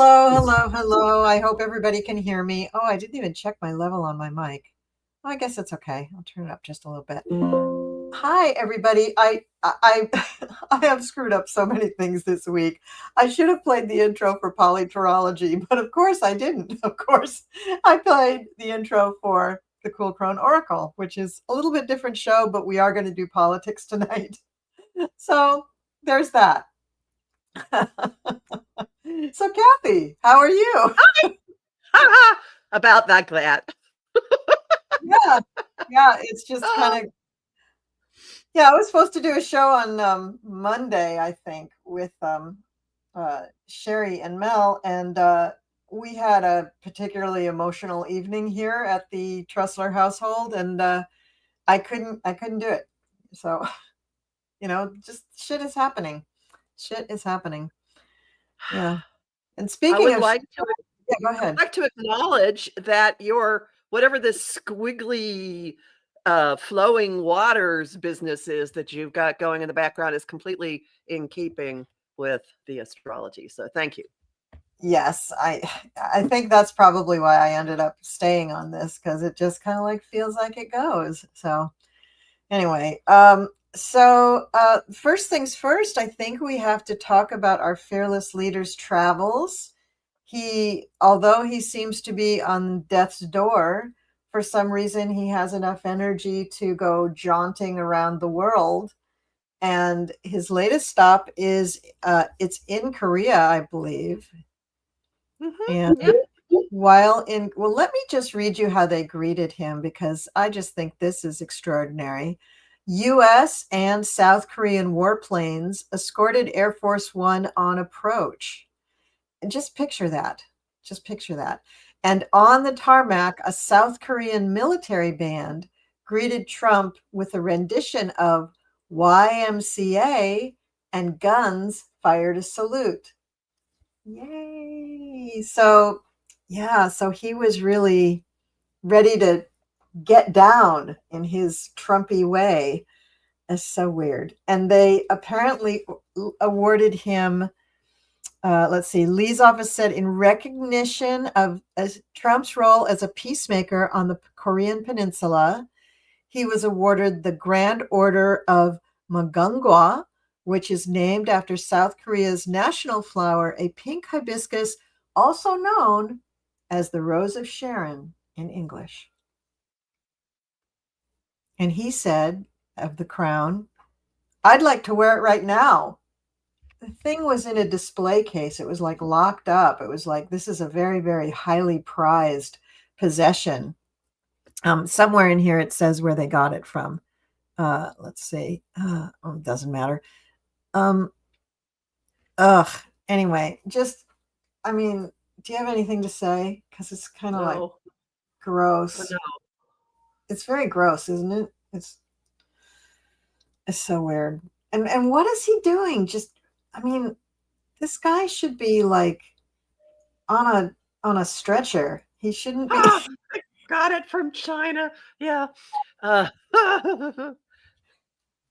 Hello, hello, hello. I hope everybody can hear me. Oh, I didn't even check my level on my mic. Oh, I guess it's okay. I'll turn it up just a little bit. Hi, everybody. I I have screwed up so many things this week. I should have played the intro for PoliTarology, but of course I didn't. Of course, I played the intro for the Cool Crone Oracle, which is a little bit different show, but we are going to do politics tonight. So there's that. So, Kathy, how are you? About that. Yeah, yeah, it's just kind of, yeah, I was supposed to do a show on Monday, I think, with Sherry and Mel, and we had a particularly emotional evening here at the Trussler household, and I couldn't do it. So, just shit is happening. Shit is happening. Yeah. And I speaking would of shit, like to yeah, go I would ahead. like to acknowledge that your whatever this squiggly flowing waters business is that you've got going in the background is completely in keeping with the astrology. So thank you. Yes, I think that's probably why I ended up staying on this because it just kind of like feels like it goes. So anyway, first things first, I think we have to talk about our fearless leader's travels. Although he seems to be on death's door, for some reason he has enough energy to go jaunting around the world. And his latest stop is it's in Korea, I believe. And Yeah. let me just read you how they greeted him because I just think this is extraordinary. US and South Korean warplanes escorted Air Force One on approach. And just picture that. Just picture that. And on the tarmac, a South Korean military band greeted Trump with a rendition of YMCA and guns fired a salute. Yay. So, yeah, so he was really ready to get down in his Trumpy way. It's so weird. And they apparently awarded him, let's see, Lee's office said in recognition of Trump's role as a peacemaker on the Korean Peninsula, he was awarded the Grand Order of Magungwa, which is named after South Korea's national flower, a pink hibiscus, also known as the Rose of Sharon in English. And he said of the crown, I'd like to wear it right now. The thing was in a display case. It was like locked up. It was like, this is a very, very highly prized possession. Somewhere in here it says where they got it from. Let's see. It doesn't matter. Um, ugh. Anyway, I mean, do you have anything to say? Because it's kind of like No. gross. No. It's very gross, isn't it? It's so weird. And what is he doing? I mean, this guy should be like on a stretcher. He shouldn't be. I got it from China. Yeah.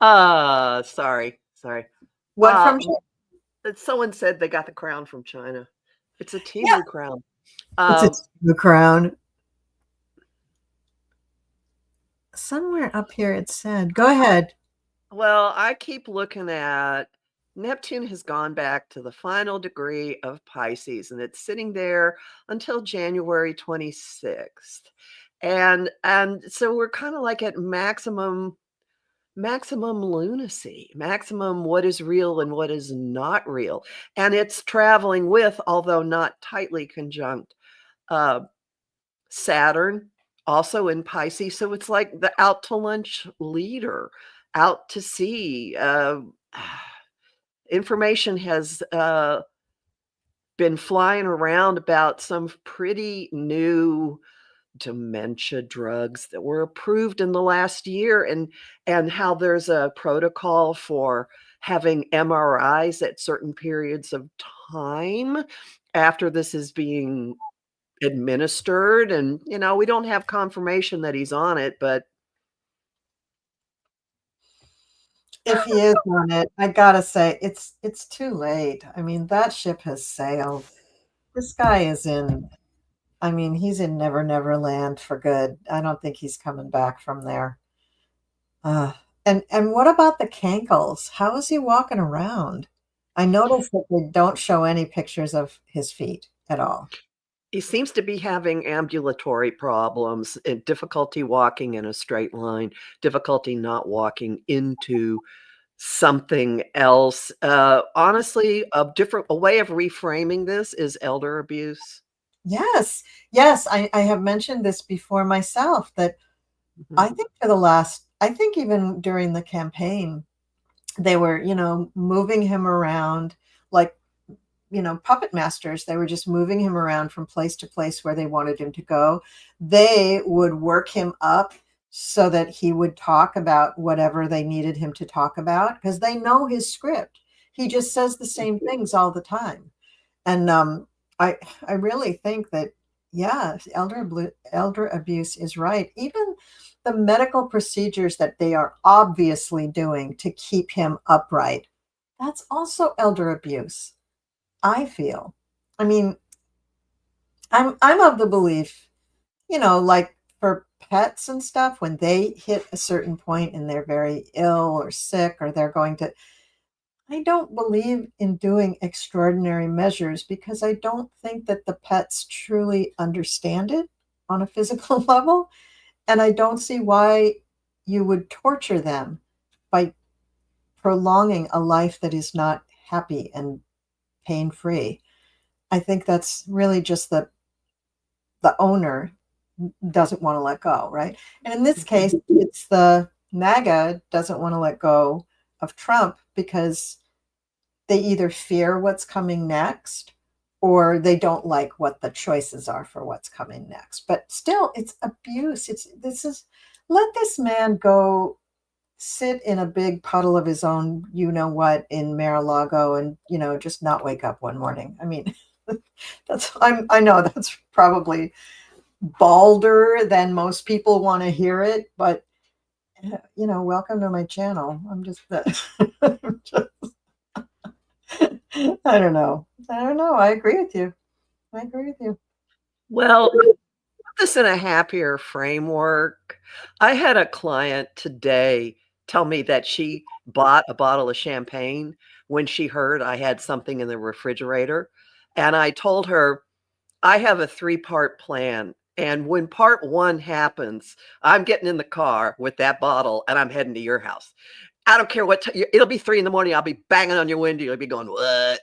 Uh, sorry. What Uh, from? someone said they got the crown from China. It's a Yeah, Timu crown. it's the crown. Somewhere up here it said. Go ahead. Well, I keep looking at Neptune has gone back to the final degree of Pisces, and it's sitting there until January 26th. And so we're kind of like at maximum lunacy, maximum what is real and what is not real. And it's traveling with, although not tightly conjunct, uh, Saturn, also in Pisces. So it's like the out to lunch leader, out to sea. Information has been flying around about some pretty new dementia drugs that were approved in the last year, and how there's a protocol for having MRIs at certain periods of time after this is being administered. And we don't have confirmation that he's on it, but If he is on it, I gotta say it's too late. I mean, that ship has sailed. This guy is in, I mean, he's in Never Never Land for good. I don't think he's coming back from there. Uh, and what about the cankles? How is he walking around? I noticed that they don't show any pictures of his feet at all. He seems to be having ambulatory problems, and difficulty walking in a straight line, difficulty not walking into something else. Honestly, a way of reframing this is elder abuse. Yes, yes, I have mentioned this before myself that I Mhm. think for the last, I think even during the campaign, they were, moving him around like, puppet masters. They were just moving him around from place to place where they wanted him to go. They would work him up so that he would talk about whatever they needed him to talk about because they know his script. He just says the same things all the time. And I really think that, yeah, elder abuse is right. Even the medical procedures that they are obviously doing to keep him upright, that's also elder abuse, I feel. I mean, I'm of the belief, like for pets and stuff, when they hit a certain point and they're very ill or sick or they're going to, I don't believe in doing extraordinary measures because I don't think that the pets truly understand it on a physical level. And I don't see why you would torture them by prolonging a life that is not happy and pain free. I think that's really just the owner doesn't want to let go, right? And in this Mhm. case, it's the MAGA doesn't want to let go of Trump because they either fear what's coming next or they don't like what the choices are for what's coming next. But still, it's abuse. Let this man go sit in a big puddle of his own, what, in Mar-a-Lago and, just not wake up one morning. I mean, I know that's probably balder than most people want to hear it, but welcome to my channel. I'm just, I don't know. I don't know. I agree with you. I agree with you. Well, to put this in a happier framework, I had a client today tell me that she bought a bottle of champagne when she heard I had something in the refrigerator, and I told her, "I have a three-part plan, and when part 1 happens, I'm getting in the car with that bottle, and I'm heading to your house. I don't care what ti it'll be 3 in the morning, I'll be banging on your window, you'll be going, 'What?'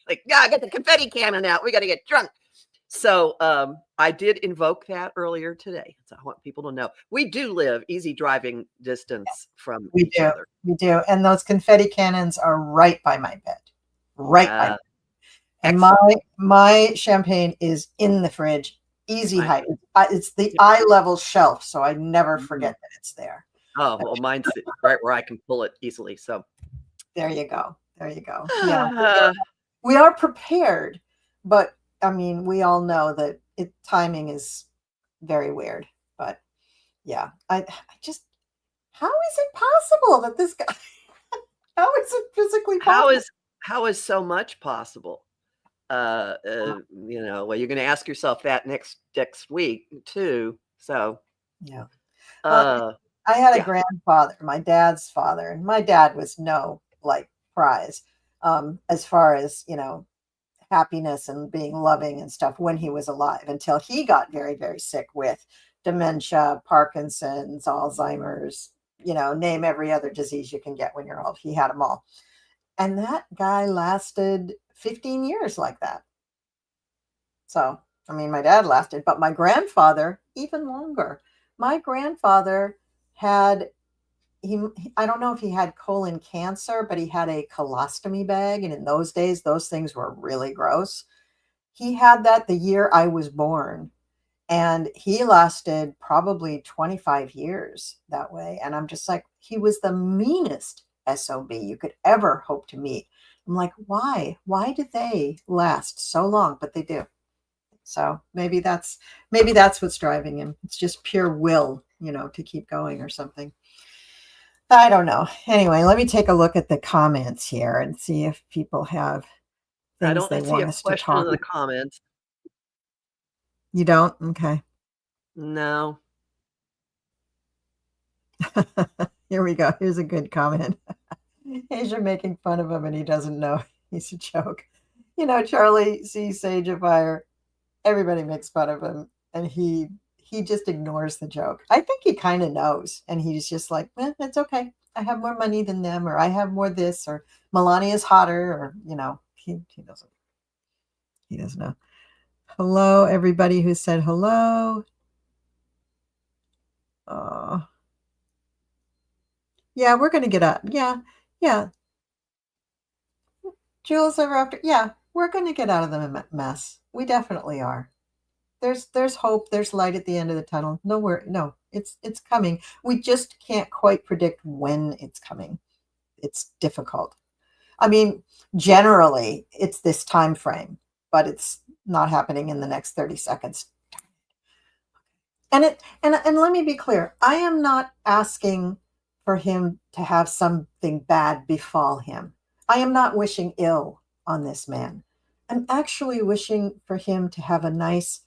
Like, 'Yeah, get the confetti cannon out, we gotta get drunk.'" So, I did invoke that earlier today, so I want people to know we do live easy driving distance from We each do. other. We do. And those confetti cannons are right by my bed. Right by. Yeah, And my excellent. my champagne is in the fridge, easy I height. It's the Yep. eye level shelf, so I never Mhm. forget that it's there. Oh, well, mine's right where I can pull it easily, so There you go. There you go. Yeah, we are prepared, but I mean, we all know that timing is very weird. But yeah, I just, how is it possible that this guy? How is it physically how possible? is how is so much possible? Well, you're gonna ask yourself that next week too. So, Yeah. Well, uh, I had a yeah. grandfather, my dad's father, and my dad was no like prize as far as, happiness and being loving and stuff when he was alive until he got very, very sick with dementia, Parkinson's, Alzheimer's, name every other disease you can get when you're old. He had them all. And that guy lasted 15 years like that. So, I mean, my dad lasted, but my grandfather, even longer. My grandfather had, I don't know if he had colon cancer, but he had a colostomy bag. And in those days, those things were really gross. He had that the year I was born, and he lasted probably 25 years that way. And I'm just like, he was the meanest SOB you could ever hope to meet. I'm like, why? Why do they last so long? But they do. So maybe that's what's driving him. It's just pure will, to keep going or something. I don't know. Anyway, let me take a look at the comments here and see if people have things they see want a us to question in talk. the comments. You don't? Okay. No. Here we go. Here's a good comment. Asia making fun of him and he doesn't know he's a joke. You know, Charlie C. Sage of Fire, everybody makes fun of him and he just ignores the joke. I think he kind of knows and he's just like, it's okay. I have more money than them, or I have more this, or Melania's hotter, or he doesn't know. Hello, everybody who said hello. Yeah, we're gonna get up. Yeah. Jules ever after. Yeah, we're gonna get out of the mess. We definitely are. There's hope. There's light at the end of the tunnel. No, it's coming. We just can't quite predict when it's coming. It's difficult. I mean, generally, it's this time frame, but it's not happening in the next 30 seconds. And let me be clear. I am not asking for him to have something bad befall him. I am not wishing ill on this man. I'm actually wishing for him to have a nice,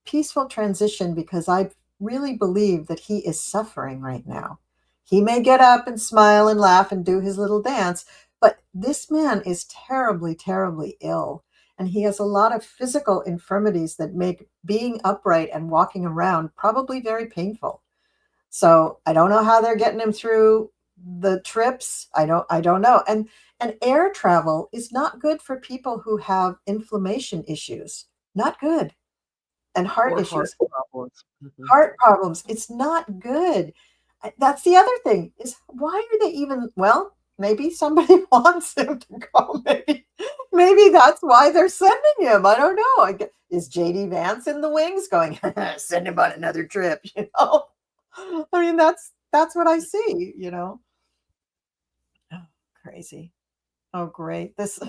peaceful transition because I really believe that he is suffering right now. He may get up and smile and laugh and do his little dance, but this man is terribly, terribly ill. And he has a lot of physical infirmities that make being upright and walking around probably very painful. So I don't know how they're getting him through the trips. I don't know. And air travel is not good for people who have inflammation issues. Not good. And heart Or heart issues. problems. Heart problems. It's not good. That's the other thing is why are they even, well, maybe somebody wants him to go. Maybe that's why they're sending him. I don't know. Is JD Vance in the wings going, send him on another trip, you know? I mean, that's what I see, you know. Oh, crazy. Oh, great. This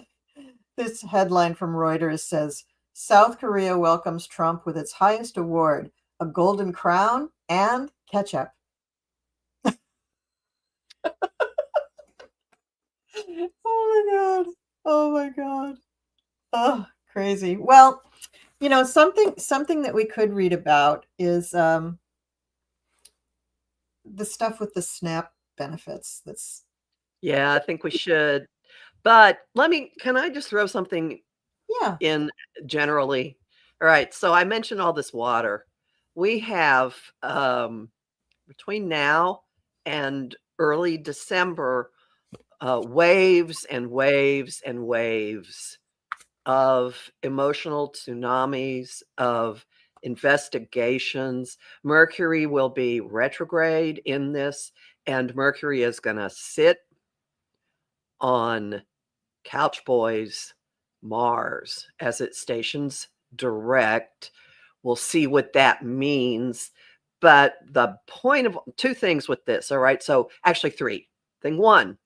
headline from Reuters says South Korea welcomes Trump with its highest award, a golden crown and ketchup. Oh my god. Oh my god. Oh, crazy. Well, you know, something that we could read about is the stuff with the SNAP benefits. That's Yeah, I think we should. But can I just throw something yeah. in generally? All right, so I mentioned all this water. We have, between now and early December, waves and waves and waves of emotional tsunamis, of investigations. Mercury will be retrograde in this, and Mercury is going to sit on Couch Boys Mars as it stations direct. We'll see what that means. But the point of two things with this, all right? So actually three. Thing one,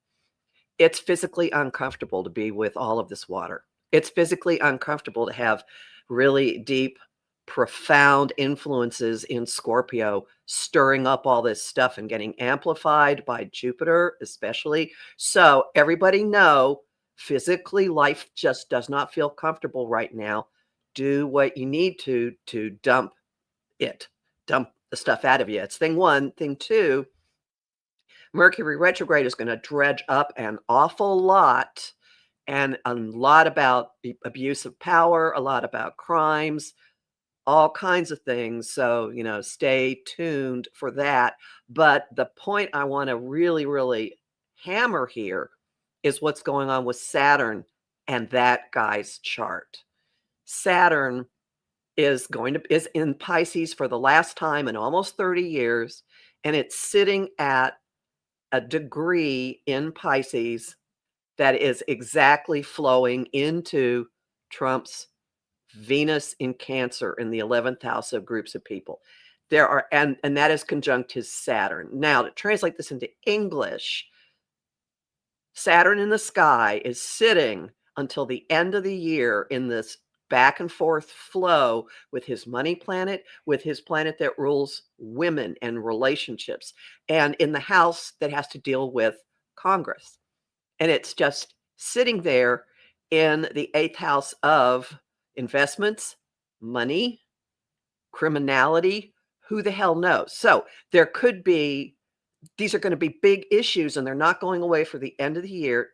it's physically uncomfortable to be with all of this water. It's physically uncomfortable to have really deep, profound influences in Scorpio stirring up all this stuff and getting amplified by Jupiter, especially. So, everybody know physically life just does not feel comfortable right now. Do what you need to dump it, dump the stuff out of you. It's thing one. Thing two, Mercury retrograde is going to dredge up an awful lot and a lot about abuse of power, a lot about crimes, all kinds of things. So, stay tuned for that. But the point I want to really, really hammer here is what's going on with Saturn and that guy's chart. Saturn is in Pisces for the last time in almost 30 years, and it's sitting at a degree in Pisces that is exactly flowing into Trump's Venus in Cancer in the 11th house of groups of people. There are, and that is conjunct his Saturn. Now, to translate this into English, Saturn in the sky is sitting until the end of the year in this back and forth flow with his money planet, with his planet that rules women and relationships, and in the house that has to deal with Congress. And it's just sitting there. in the 8th house of investments, money, criminality, who the hell knows? So there could be, these are going to be big issues and they're not going away for the end of the year.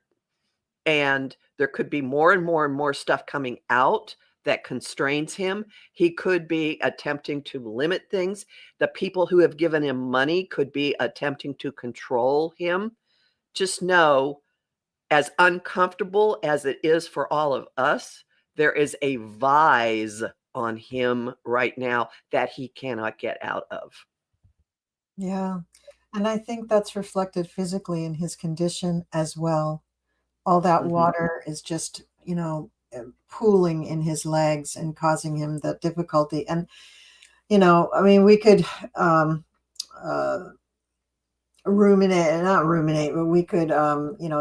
And there could be more and more and more stuff coming out that constrains him. He could be attempting to limit things. The people who have given him money could be attempting to control him. Just know, as uncomfortable as it is for all of us, there is a vise on him right now that he cannot get out of. Yeah. And I think that's reflected physically in his condition as well. All that water is just, pooling in his legs and causing him that difficulty. And, I mean, we could uh, not ruminate, but we could,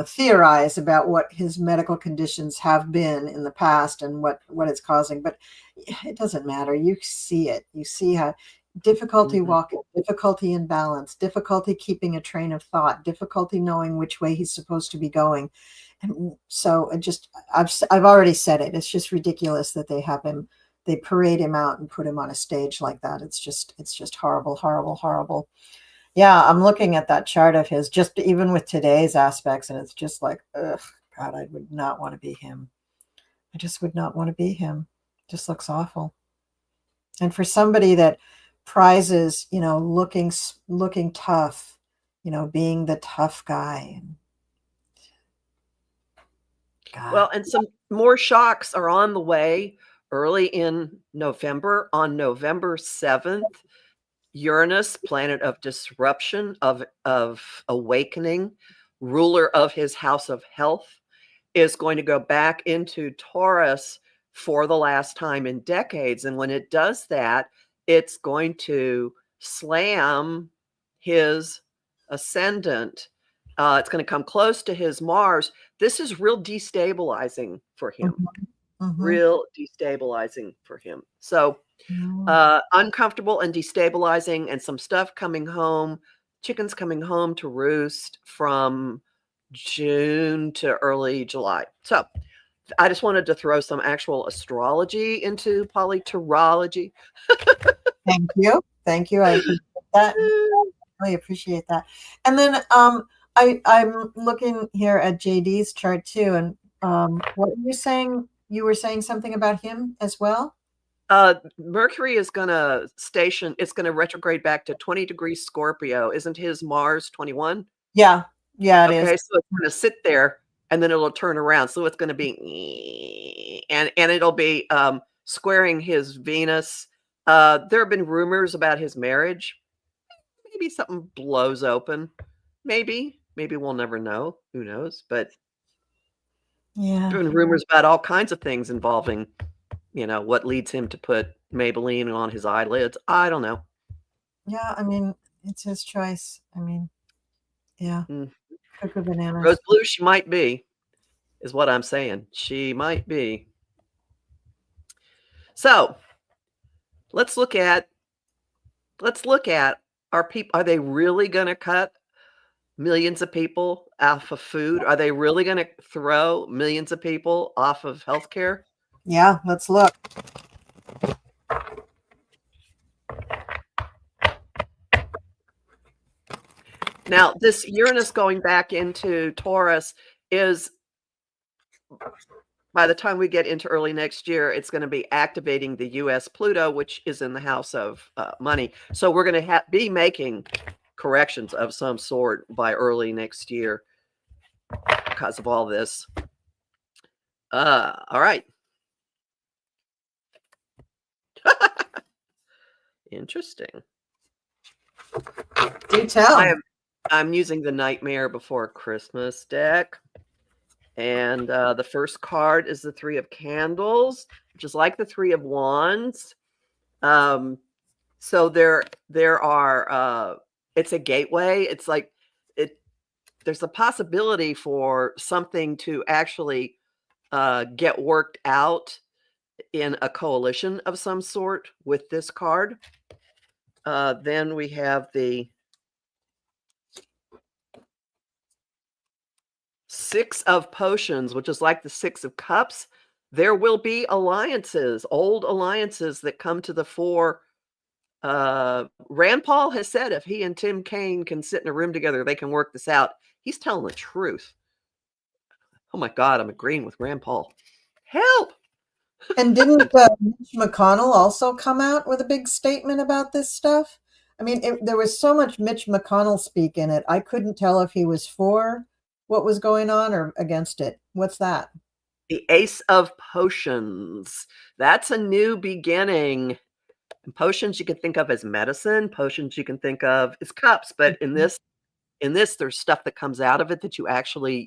theorize about what his medical conditions have been in the past and what it's causing. But it doesn't matter. You see it. You see how difficulty walking, difficulty in balance, difficulty keeping a train of thought, difficulty knowing which way he's supposed to be going. And so I've already said it. It's just ridiculous that they parade him out and put him on a stage like that. It's just horrible, horrible, horrible. Yeah, I'm looking at that chart of his, just even with today's aspects, and it's just like, ugh, God, I would not want to be him. I just would not want to be him. Just looks awful. And for somebody that prizes, looking tough, being the tough guy. God. Well, and some more shocks are on the way early in November. On November 7th, Uranus, planet of disruption, of awakening, ruler of his house of health, is going to go back into Taurus for the last time in decades. And when it does that, it's going to slam his ascendant. It's going to come close to his Mars. This is real destabilizing for him. Real destabilizing for him. So uncomfortable and destabilizing, and some stuff coming home, chickens coming home to roost from June to early July. So I just wanted to throw some actual astrology into PoliTarology. Thank you. Thank you. I appreciate that. I really appreciate that. And then I'm looking here at JD's chart too. And what were you saying? You were saying something about him as well? Mercury is going to it's going to retrograde back to 20 degrees Scorpio. Isn't his Mars 21? Yeah. Yeah, it is. Okay, so it's going to sit there and then it'll turn around. So it's going to be, and it'll be squaring his Venus. There have been rumors about his marriage. Maybe something blows open. Maybe we'll never know. Who knows? But Yeah. there have been rumors about all kinds of things involving, what leads him to put Maybelline on his eyelids. I don't know. Yeah, I mean, it's his choice. I mean, yeah. Cuckoo bananas. Rose blue, she might be, is what I'm saying. She might be. So let's look at are they really going to cut millions of people off of food? Are they really going to throw millions of people off of healthcare? Yeah, let's look. Now, this Uranus going back into Taurus is, by the time we get into early next year, it's going to be activating the US Pluto, which is in the house of money. So we're going to be making corrections of some sort by early next year because of all this. All right. Interesting. Do tell. I'm using the Nightmare Before Christmas deck. And the first card is the Three of Candles, which is like the Three of Wands. So there are, it's a gateway. It's like there's a possibility for something to actually get worked out in a coalition of some sort with this card. Then we have the Six of Potions, which is like the Six of Cups. There will be alliances, old alliances that come to the fore. Rand Paul has said if he and Tim Kaine can sit in a room together, they can work this out. He's telling the truth. Oh my God, I'm agreeing with Rand Paul. Help! And didn't Mitch McConnell also come out with a big statement about this stuff? I mean, there was so much Mitch McConnell speak in it. I couldn't tell if he was for what was going on or against it. What's that? The Ace of Potions. That's a new beginning. And potions you can think of as medicine. Potions you can think of as cups. But in this, there's stuff that comes out of it that you actually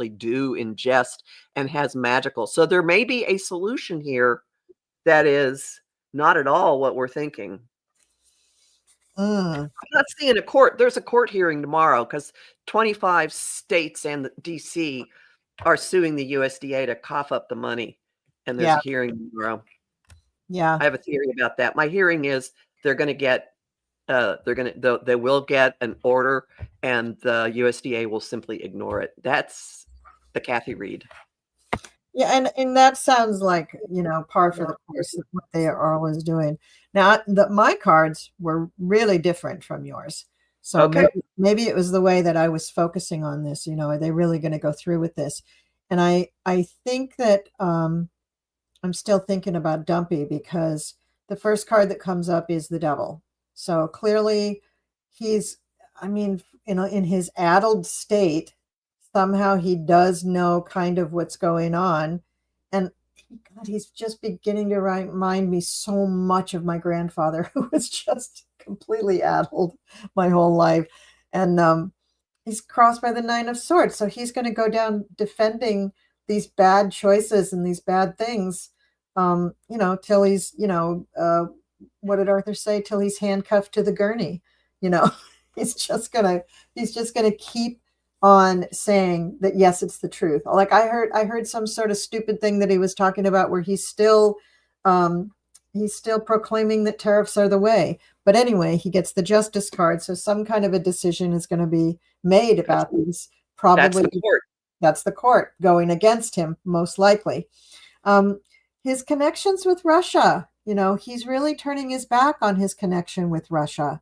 do ingest and has magical. So there may be a solution here that is not at all what we're thinking. Mm. I'm not seeing a court. There's a court hearing tomorrow because 25 states and DC are suing the USDA to cough up the money. And there's Yeah. a hearing tomorrow. Yeah. I have a theory about that. My hearing is they're going to get they will get an order and the USDA will simply ignore it. That's the Kathy Reed. Yeah, and that sounds like, par for the course of what they are always doing. Now, my cards were really different from yours. So Okay. maybe it was the way that I was focusing on this, are they really going to go through with this? And I think that I'm still thinking about Dumpy because the first card that comes up is the devil. So clearly he's, in his addled state, somehow he does know kind of what's going on. And God, he's just beginning to remind me so much of my grandfather, who was just completely addled my whole life. And he's crossed by the Nine of Swords. So he's going to go down defending these bad choices and these bad things, till he's, what did Arthur say? Till he's handcuffed to the gurney, he's just gonna keep on saying that, yes, it's the truth. Like I heard some sort of stupid thing that he was talking about where he's still proclaiming that tariffs are the way. But anyway, he gets the Justice card. So some kind of a decision is going to be made about these. Probably that's the court. That's the court going against him, most likely. His connections with Russia, he's really turning his back on his connection with Russia.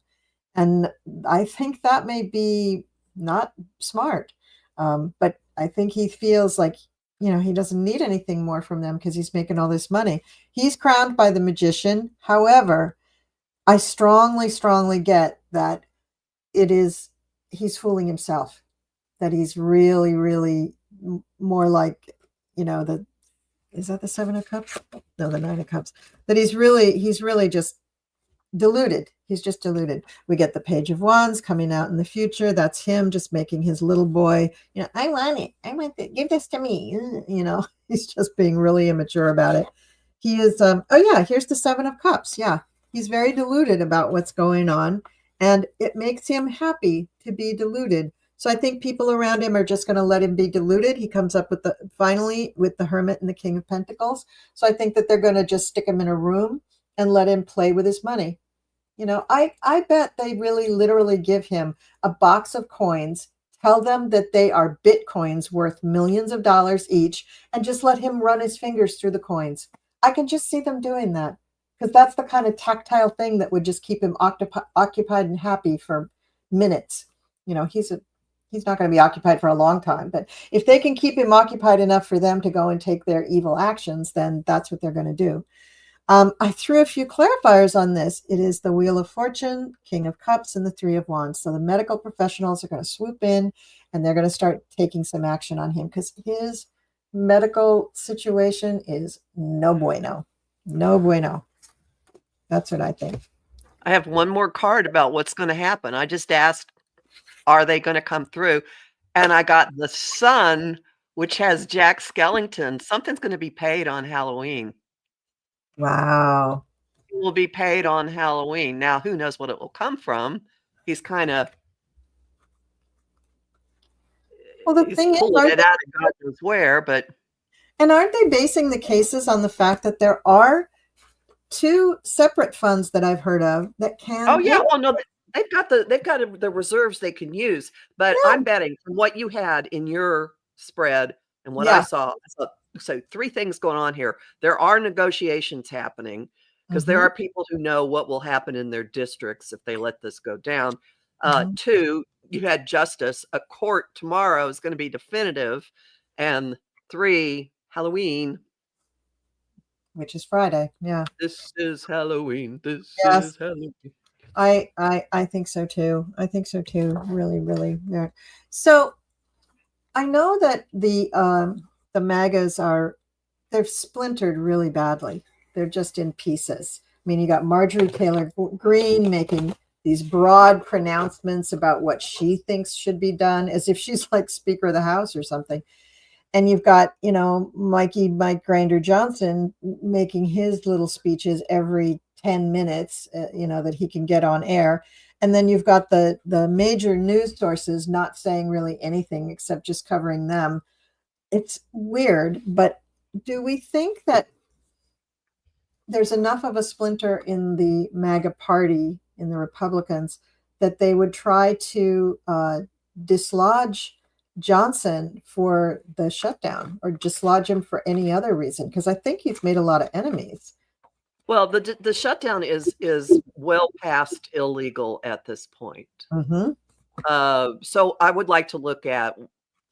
And I think that may be not smart. But I think he feels like, he doesn't need anything more from them because he's making all this money. He's crowned by the Magician. However, I strongly, strongly get that he's fooling himself, that he's really, really more like, is that the Seven of Cups? No, the Nine of Cups. That he's really just deluded. He's just deluded. We get the Page of Wands coming out in the future. That's him just making his little boy, I want it. I want it. Give this to me. He's just being really immature about it. He is, here's the Seven of Cups. Yeah. He's very deluded about what's going on, and it makes him happy to be deluded. So I think people around him are just going to let him be deluded. He comes up finally with the Hermit and the King of Pentacles. So I think that they're going to just stick him in a room and let him play with his money. I bet they really literally give him a box of coins, tell them that they are Bitcoins worth millions of dollars each, and just let him run his fingers through the coins. I can just see them doing that because that's the kind of tactile thing that would just keep him occupied and happy for minutes. He's not going to be occupied for a long time, but if they can keep him occupied enough for them to go and take their evil actions, then that's what they're going to do. I threw a few clarifiers on this. It is the Wheel of Fortune, King of Cups, and the Three of Wands. So the medical professionals are going to swoop in and they're going to start taking some action on him because his medical situation is no bueno. No bueno. That's what I think. I have one more card about what's going to happen. I just asked, are they going to come through? And I got the Sun, which has Jack Skellington. Something's going to be paid on Halloween. Wow. It will be paid on Halloween. Now, who knows what it will come from? He's kind of the thing is, pulling it out of God knows where, but aren't they basing the cases on the fact that there are two separate funds that I've heard of that can? Oh yeah, well no, they've got the reserves they can use, but yeah. I'm betting from what you had in your spread. And what I Yeah. saw, so three things going on here. There are negotiations happening because there Hmm. are people who know what will happen in their districts if they let this go down. Hmm. Two, you had justice. A court tomorrow is going to be definitive. And three, Halloween. Which is Friday. Yeah. This is Halloween. This Yes. is Halloween. I think so too. I think so too. Really, really. Yeah. So I know that the MAGAs they're splintered really badly. They're just in pieces. I mean, you got Marjorie Taylor Greene making these broad pronouncements about what she thinks should be done, as if she's like Speaker of the House or something. And you've got, Mike Grinder Johnson making his little speeches every 10 minutes, that he can get on air. And then you've got the major news sources not saying really anything except just covering them. It's weird, but do we think that there's enough of a splinter in the MAGA party, in the Republicans, that they would try to dislodge Johnson for the shutdown or dislodge him for any other reason? Because I think he's made a lot of enemies. Well, the shutdown is well past illegal at this point. Mm-hmm. So I would like to look at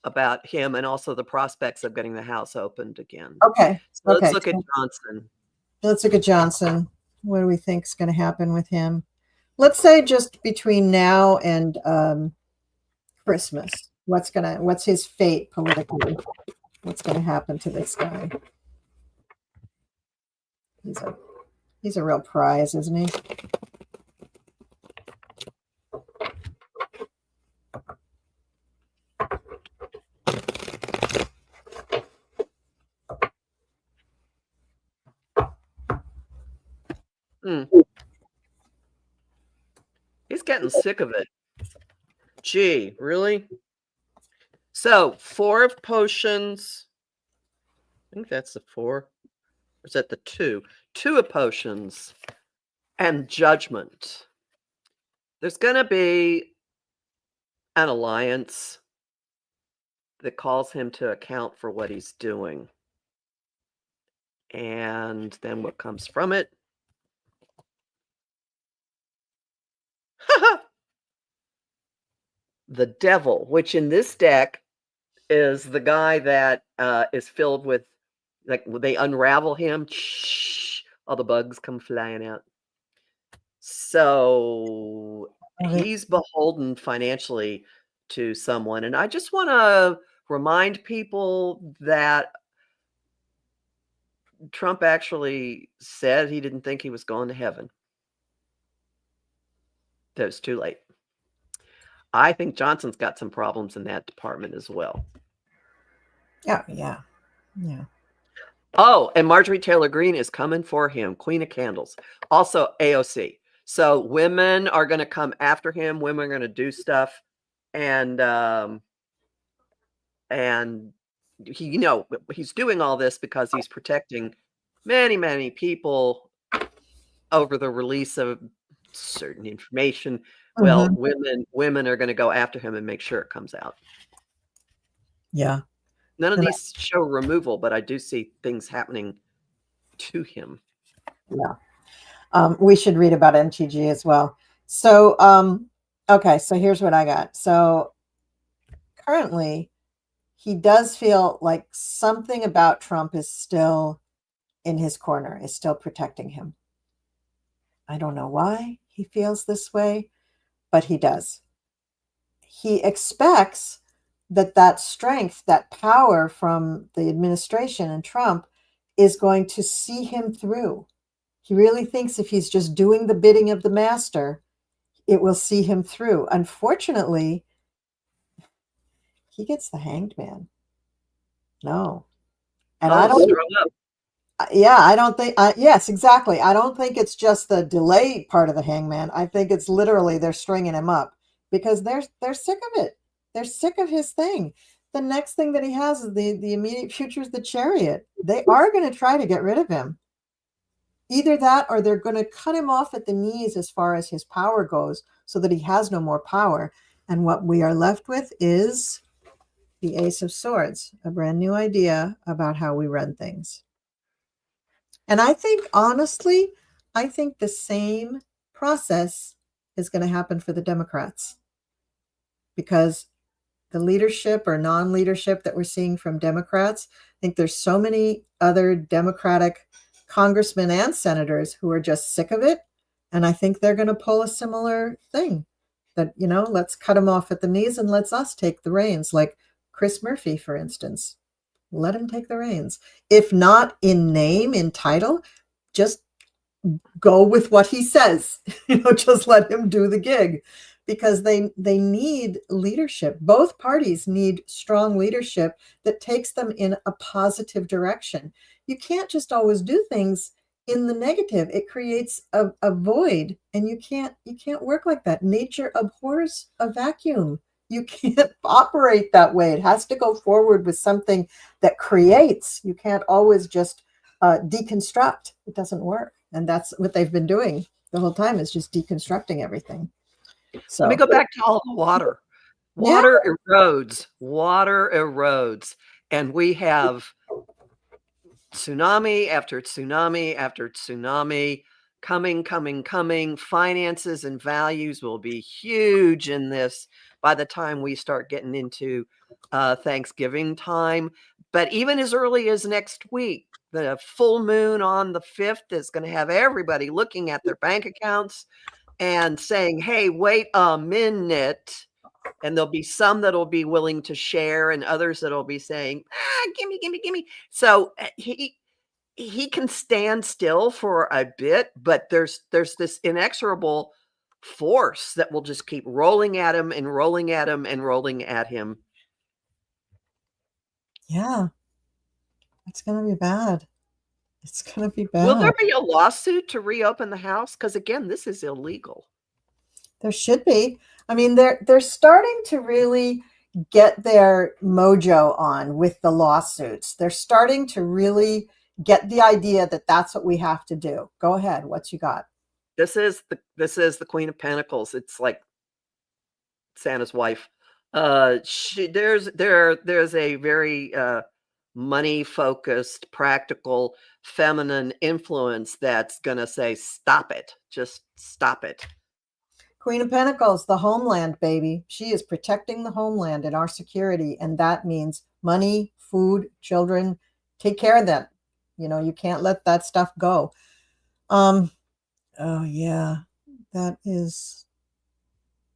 about him and also the prospects of getting the House opened again. Okay. So let's Okay. look at So Johnson. let's look at Johnson. What do we think is going to happen with him? Let's say just between now and Christmas. What's his fate politically? What's going to happen to this guy? He's a real prize, isn't he? Hmm. He's getting sick of it. Gee, really? So 4 of potions. I think that's the 4. Or is that the 2? 2 of potions and judgment. There's going to be an alliance that calls him to account for what he's doing. And then what comes from it? The devil, which in this deck is the guy that is filled with, like, they unravel him, all the bugs come flying out. So he's beholden financially to someone. And I just want to remind people that Trump actually said he didn't think he was going to heaven. That was too late. I think Johnson's got some problems in that department as well. Yeah, yeah, yeah. Oh, and Marjorie Taylor Greene is coming for him, Queen of Candles. Also AOC. So women are going to come after him. Women are going to do stuff, and he, he's doing all this because he's protecting many, many people over the release of certain information. Well, women are going to go after him and make sure it comes out. Yeah. None of And these show removal, but I do see things happening to him. Yeah. We should read about MTG as well. So, okay, so here's what I got. So currently, he does feel like something about Trump is still in his corner, is still protecting him. I don't know why he feels this way, but he does. He expects that strength, that power from the administration and Trump is going to see him through. He really thinks if he's just doing the bidding of the master, it will see him through. Unfortunately, he gets the hanged man. No. And I don't, yeah, I don't think, yes, exactly. I don't think it's just the delay part of the hangman. I think it's literally they're stringing him up because they're sick of it. They're sick of his thing. The next thing that he has is the immediate future is the chariot. They are going to try to get rid of him. Either that or they're going to cut him off at the knees as far as his power goes so that he has no more power. And what we are left with is the Ace of Swords, a brand new idea about how we run things. And I think, honestly, I think the same process is going to happen for the Democrats, because the leadership or non-leadership that we're seeing from Democrats, I think there's so many other Democratic congressmen and senators who are just sick of it. And I think they're going to pull a similar thing that, let's cut them off at the knees and let's us take the reins. Like Chris Murphy, for instance, let him take the reins. If not in name, in title, just go with what he says. Just let him do the gig, because they need leadership. Both parties need strong leadership that takes them in a positive direction. You can't just always do things in the negative. It creates a void, and you can't work like that. Nature abhors a vacuum. You can't operate that way. It has to go forward with something that creates. You can't always just deconstruct. It doesn't work. And that's what they've been doing the whole time, is just deconstructing everything. So Let me go back to all the water. yeah, Water erodes, and we have tsunami after tsunami after tsunami coming. Finances and values will be huge in this by the time we start getting into Thanksgiving time. But even as early as next week, the full moon on the 5th is going to have everybody looking at their bank accounts and saying, hey, wait a minute. And there'll be some that'll be willing to share, and others that'll be saying, gimme. So he can stand still for a bit, but there's this inexorable force that will just keep rolling at him and rolling at him and rolling at him. yeah, it's going to be bad. It's going to be Will bad. there be a lawsuit to reopen the house? Because again, this is illegal. There should be. I mean, they're starting to really get their mojo on with the lawsuits. They're starting to really get the idea that that's what we have to do. Go ahead. What you got? This is the Queen of Pentacles. It's like Santa's wife. There's a very money focused, practical, feminine influence that's gonna say, stop it, just stop it. Queen of Pentacles, the homeland, baby. She is protecting the homeland and our security. And that means money, food, children. Take care of them. You can't let that stuff go. Oh yeah, that is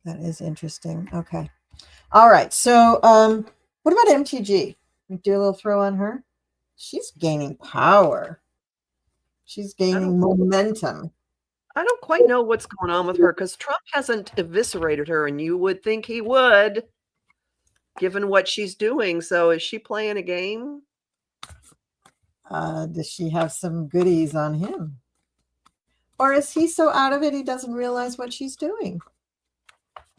interesting. Okay. All right. So what about MTG? We do a little throw on her. She's gaining power. She's gaining momentum. I don't quite know what's going on with her, because Trump hasn't eviscerated her, and you would think he would, given what she's doing. So is she playing a game? Does she have some goodies on him? Or is he so out of it he doesn't realize what she's doing?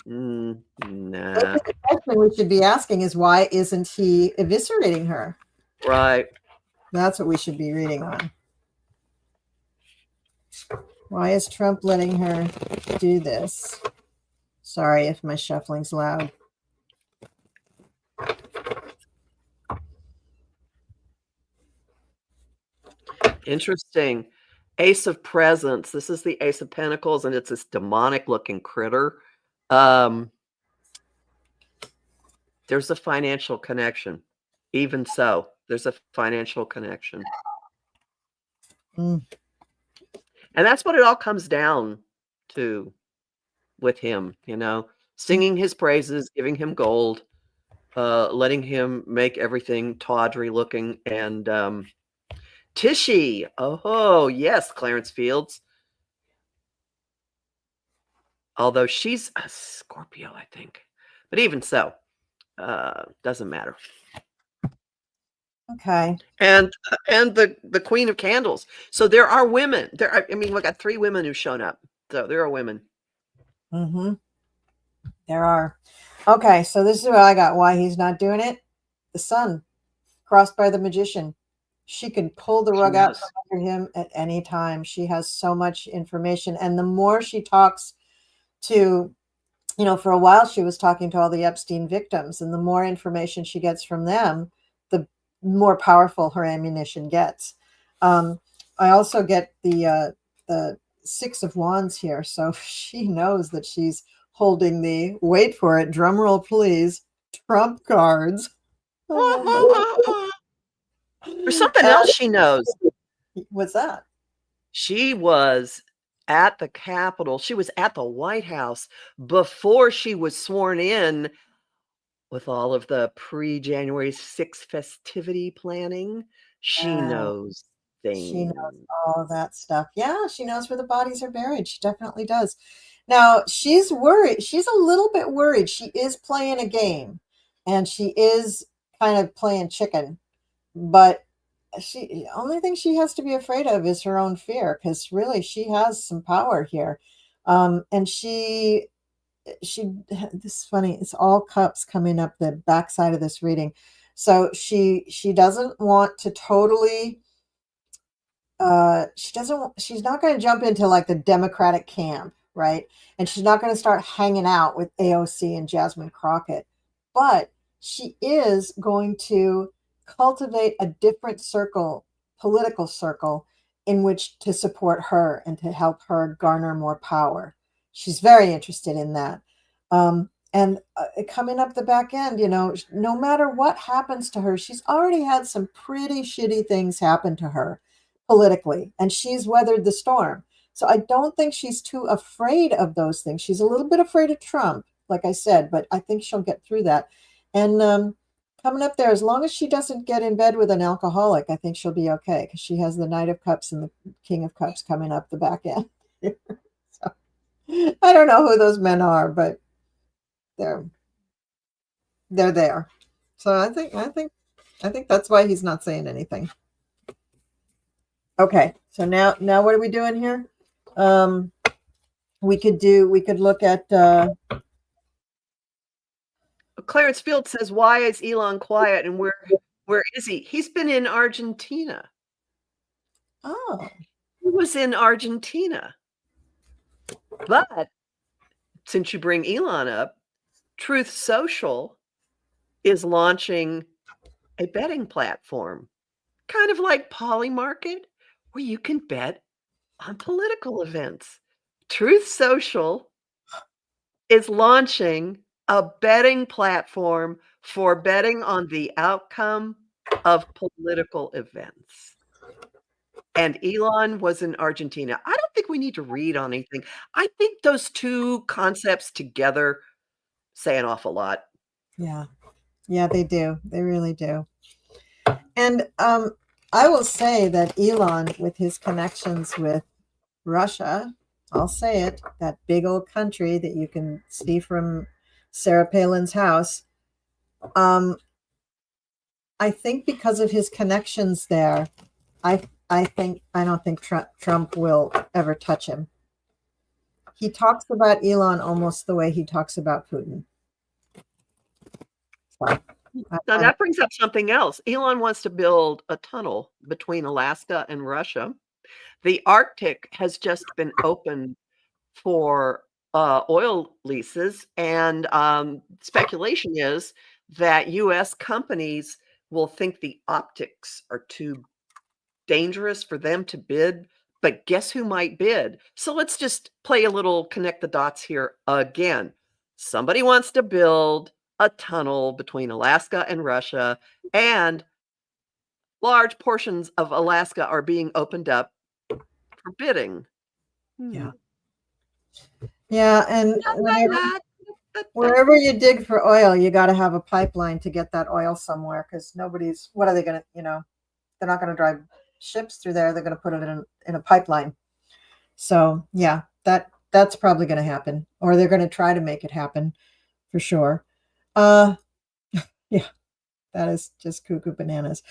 Nah. The question we should be asking is, why isn't he eviscerating her? Right. That's what we should be reading on. Why is Trump letting her do this? Sorry if my shuffling's loud. Interesting. Ace of Presents. This is the Ace of Pentacles, and it's this demonic looking critter. There's a financial connection. Even so, there's a financial connection. Mm. And that's what it all comes down to with him, singing his praises, giving him gold, letting him make everything tawdry looking. And Tishy, oh yes, Clarence Fields. Although she's a Scorpio, I think. But even so, doesn't matter. Okay. And the Queen of Candles. So there are women. We got 3 women who've shown up. So there are women. Mm-hmm. There are. Okay, so this is what I got. Why he's not doing it? The Sun, crossed by the Magician. She can pull the rug out from under him at any time. She has so much information. And the more she talks to for a while she was talking to all the Epstein victims, and the more information she gets from them, the more powerful her ammunition gets. I also get the Six of Wands here, so she knows that she's holding the, wait for it, drum roll please, trump cards. There's something else she knows. What's that? She was at the Capitol. She was at the White House before she was sworn in with all of the pre-January 6th festivity planning. She Yeah, knows she knows things. all of that stuff. Yeah, she knows where the bodies are buried. She definitely does. Now, she's worried. She's a little bit worried. She is playing a game, and she is kind of playing chicken, but the only thing she has to be afraid of is her own fear, because really she has some power here. And she this is funny, it's all cups coming up the backside of this reading. So she doesn't want to totally she's not going to jump into like the Democratic camp, right? And she's not going to start hanging out with AOC and Jasmine Crockett, but she is going to cultivate a different circle, political circle, in which to support her and to help her garner more power. She's very interested in that. And coming up the back end, no matter what happens to her, she's already had some pretty shitty things happen to her politically, and she's weathered the storm. So I don't think she's too afraid of those things. She's a little bit afraid of Trump, like I said, but I think she'll get through that. And coming up there, as long as she doesn't get in bed with an alcoholic, I think she'll be okay, because she has the Knight of Cups and the King of Cups coming up the back end. So I don't know who those men are, but they're they're there. So I think that's why he's not saying anything. Okay, so now what are we doing here? We could look at Clarence Field says, "Why is Elon quiet, and where is he?" He's been in Argentina. oh, He was in Argentina. But since you bring Elon up, Truth Social is launching a betting platform, kind of like Polymarket, where you can bet on political events. Truth Social is launching a betting platform for betting on the outcome of political events. And Elon was in Argentina. I don't think we need to read on anything. I think those two concepts together say an awful lot. yeah, yeah, they do. They really do. And I will say that Elon, with his connections with Russia, I'll say it, that big old country that you can see from Sarah Palin's house. I think because of his connections there, I don't think Trump will ever touch him. He talks about Elon almost the way he talks about Putin. So, Now that brings up something else. Elon wants to build a tunnel between Alaska and Russia. The Arctic has just been opened for oil leases, and speculation is that U.S. companies will think the optics are too dangerous for them to bid. But guess who might bid? So let's just play a little connect the dots here again. Somebody wants to build a tunnel between Alaska and Russia, and large portions of Alaska are being opened up for bidding. yeah. Yeah, and Da, wherever you dig for oil, you got to have a pipeline to get that oil somewhere, because what are they going to, they're not going to drive ships through there. They're going to put it in a pipeline. So yeah, that's probably going to happen, or they're going to try to make it happen for sure. Yeah, that is just cuckoo bananas.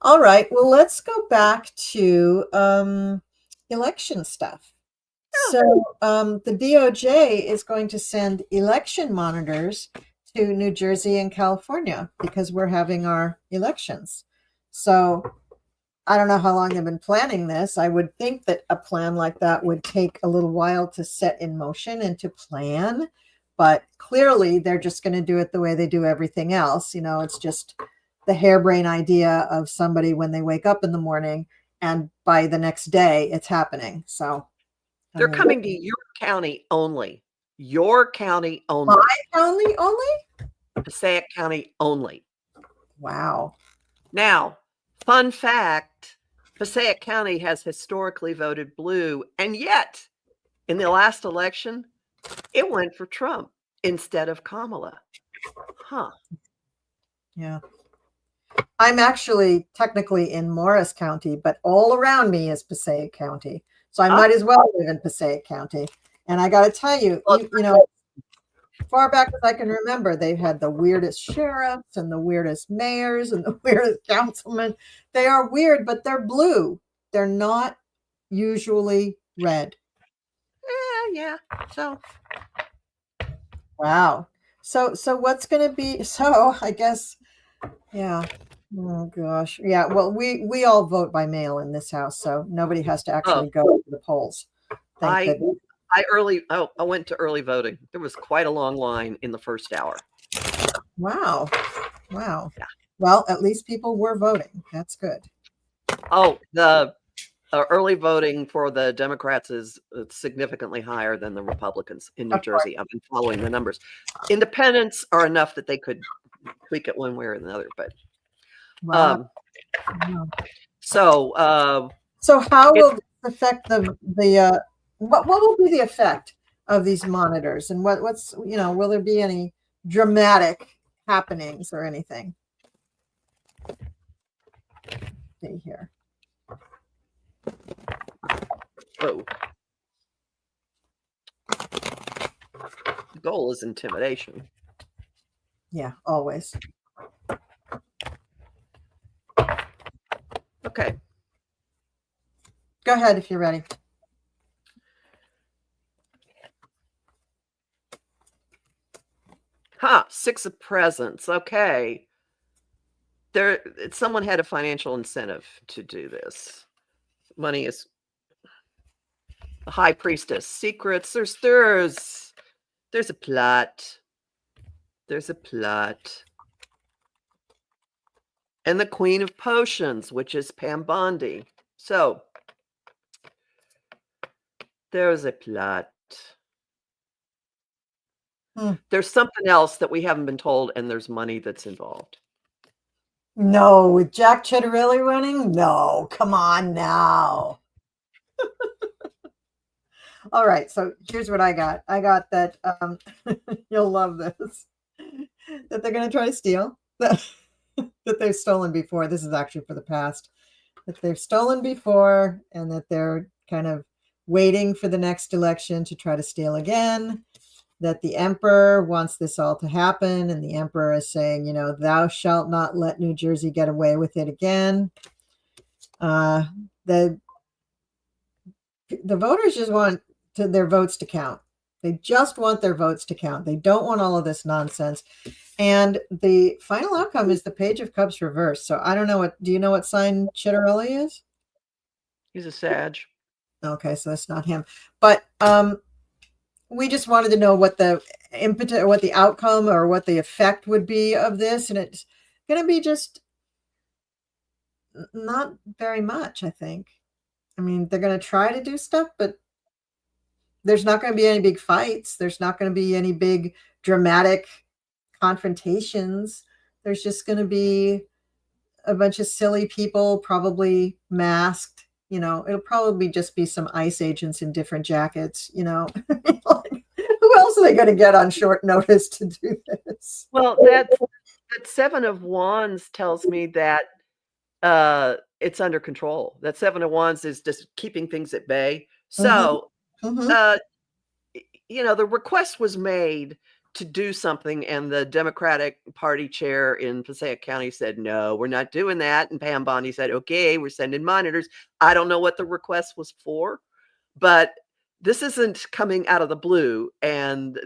All right, well, let's go back to election stuff. So the DOJ is going to send election monitors to New Jersey and California because we're having our elections. So I don't know how long they've been planning this. I would think that a plan like that would take a little while to set in motion and to plan. but clearly they're just going to do it the way they do everything else. It's just the harebrained idea of somebody when they wake up in the morning, and by the next day it's happening. So They're coming to your county only. Your county only. My county only? Passaic County only. Wow. Now, fun fact, Passaic County has historically voted blue, and yet in the last election, it went for Trump instead of Kamala. Huh. Yeah. I'm actually technically in Morris County, but all around me is Passaic County. So I might as well live in Passaic County. And I got to tell you, far back as I can remember, they've had the weirdest sheriffs and the weirdest mayors and the weirdest councilmen. They are weird, but they're blue. They're not usually red. Yeah. So. Wow. So what's going to be? So I guess, yeah. Oh gosh. Yeah. Well, we all vote by mail in this house, so nobody has to actually go to the polls. Thank goodness. I went to early voting. There was quite a long line in the first hour. Wow. Yeah. Well, at least people were voting. That's good. Oh, the early voting for the Democrats is significantly higher than the Republicans in New Jersey. I've been following the numbers. Independents are enough that they could tweak it one way or another, but wow. So how will this affect the what will be the effect of these monitors, and what's will there be any dramatic happenings or anything? See here. Oh. The goal is intimidation. Yeah, always. Okay. Go ahead if you're ready. Six of Presents. Okay. Someone had a financial incentive to do this. Money is the High Priestess. Secrets. There's a plot. There's a plot. And the Queen of Potions, which is Pam Bondi. So there's a plot. There's something else that we haven't been told, and there's money that's involved. No, with Jack Chitterelli running? No, come on now. All right, so here's what I got. I got that you'll love this. That they're going to try to steal that they've stolen before. This is actually for the past. That they've stolen before, and that they're kind of waiting for the next election to try to steal again. That the emperor wants this all to happen, and the emperor is saying, thou shalt not let New Jersey get away with it again. The voters just want their votes to count. They just want their votes to count. They don't want all of this nonsense. And the final outcome is the Page of Cups reversed. So I don't know do you know what sign Chitterelli is? He's a Sag. Okay, so that's not him. But we just wanted to know what the impetus or what the outcome or what the effect would be of this. And it's going to be just not very much, I think. I mean, they're going to try to do stuff, but there's not going to be any big fights. There's not going to be any big dramatic confrontations. There's just going to be a bunch of silly people, probably masked. It'll probably just be some ICE agents in different jackets, like, who else are they going to get on short notice to do this? Well, that Seven of Wands tells me that it's under control. That Seven of Wands is just keeping things at bay. So, the request was made to do something, and the Democratic Party chair in Passaic County said, no, we're not doing that. And Pam Bondi said, okay, we're sending monitors. I don't know what the request was for, but this isn't coming out of the blue, and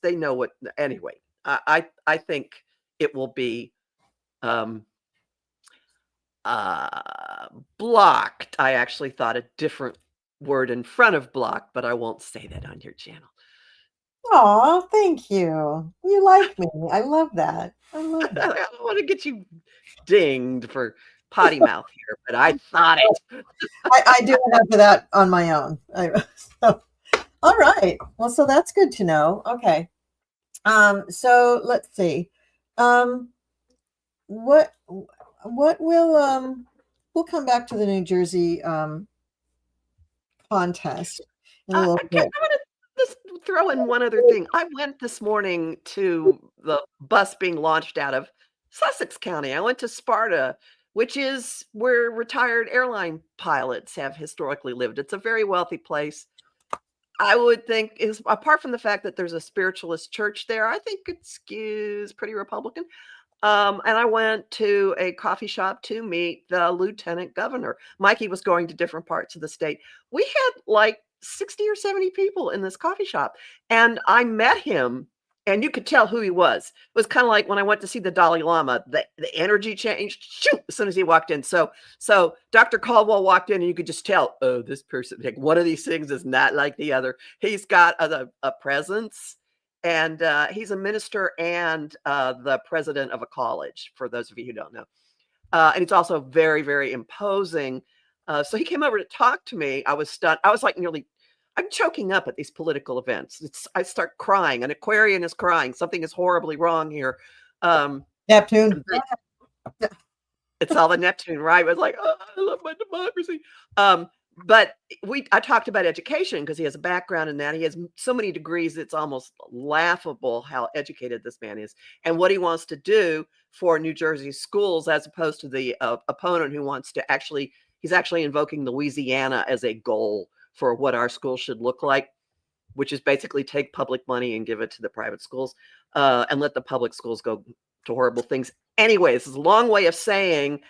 they know what. Anyway, I think it will be blocked. I actually thought a different word in front of blocked, but I won't say that on your channel. Aw, thank you. You like me. I love that. I love I that. don't want to get you dinged for potty mouth here, but I thought it. I do enough of that on my own. So, all right. Well, so that's good to know. Okay. So let's see. Um, what what will we'll come back to the New Jersey contest in a little I'm bit. gonna just throw in one other thing. I went this morning to the bus being launched out of Sussex County. I went to Sparta, which is where retired airline pilots have historically lived. It's a very wealthy place. I would think is apart from the fact that there's a spiritualist church there, I think it skews pretty Republican. And I went to a coffee shop to meet the lieutenant governor. Mikey was going to different parts of the state. We had like 60 or 70 people in this coffee shop, and I met him, and you could tell who he was. It was kind of like when I went to see the Dalai Lama, the energy changed shoot, as soon as he walked in. So Dr. Caldwell walked in, and you could just tell, oh, this person, like one of these things is not like the other. He's got a presence, and he's a minister and the president of a college, for those of you who don't know. And he's also very, very imposing. So he came over to talk to me. I was stunned. I was like I'm choking up at these political events. I start crying. An Aquarian is crying. Something is horribly wrong here. Neptune. It's all the Neptune, right? It was like, oh, I love my democracy. But I talked about education because he has a background in that. He has so many degrees, it's almost laughable how educated this man is and what he wants to do for New Jersey schools, as opposed to the opponent who wants to he's actually invoking Louisiana as a goal for what our schools should look like, which is basically take public money and give it to the private schools and let the public schools go to horrible things. Anyways, it's a long way of saying,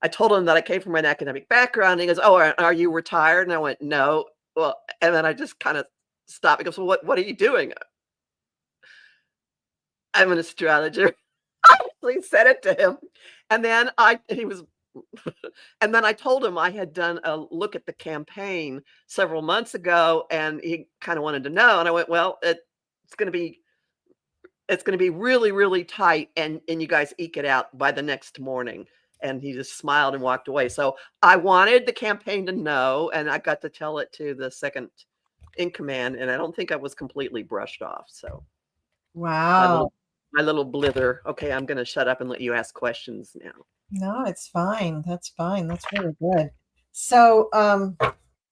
I told him that I came from an academic background. And he goes, oh, are you retired? And I went, no. Well, and then I just kind of stopped. He goes, well, what are you doing? I'm an astrologer. I actually said it to him. And then he was, and then I told him I had done a look at the campaign several months ago, and he kind of wanted to know. And I went, well, it's going to be really, really tight, and you guys eke it out by the next morning. And he just smiled and walked away. So I wanted the campaign to know, and I got to tell it to the second in command, and I don't think I was completely brushed off. So my Wow. little my little blither. Okay, I'm gonna shut up and let you ask questions now. No, it's fine. That's fine. That's really good. So,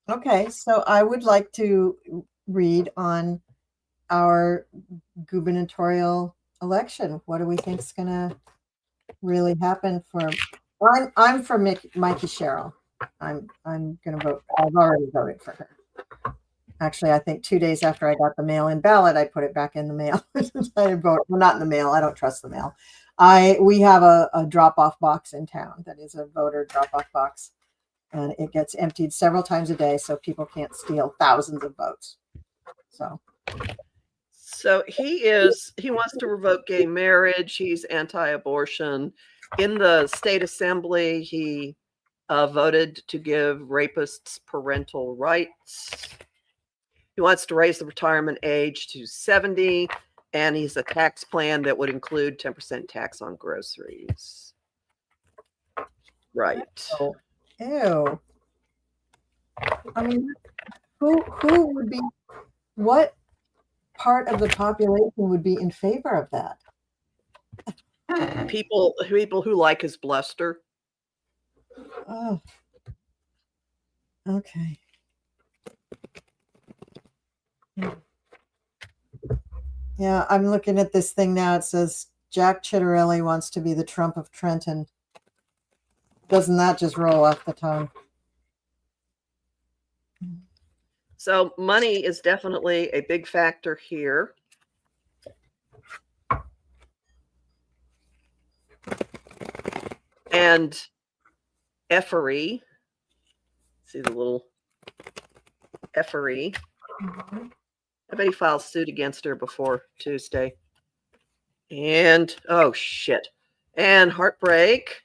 okay. So I would like to read on our gubernatorial election. What do we think is going to really happen for? I'm for Mikey Sherrill. I'm going to vote. I've already voted for her. Actually, I think 2 days after I got the mail-in ballot, I put it back in the mail. I vote. Well, not in the mail. I don't trust the mail. We have a drop-off box in town that is a voter drop-off box, and it gets emptied several times a day, so people can't steal thousands of votes. So he wants to revoke gay marriage. He's anti-abortion. In the state assembly, he voted to give rapists parental rights. He wants to raise the retirement age to 70, and he's a tax plan that would include 10% tax on groceries. Right. Oh, ew. I mean, who would be? What part of the population would be in favor of that? People who like his bluster. Oh, okay. Yeah, I'm looking at this thing now. It says Jack Chitterelli wants to be the Trump of Trenton. Doesn't that just roll off the tongue? So money is definitely a big factor here. And effery. See the little effery. Mm-hmm. I bet he filed suit against her before Tuesday. And oh shit. And heartbreak.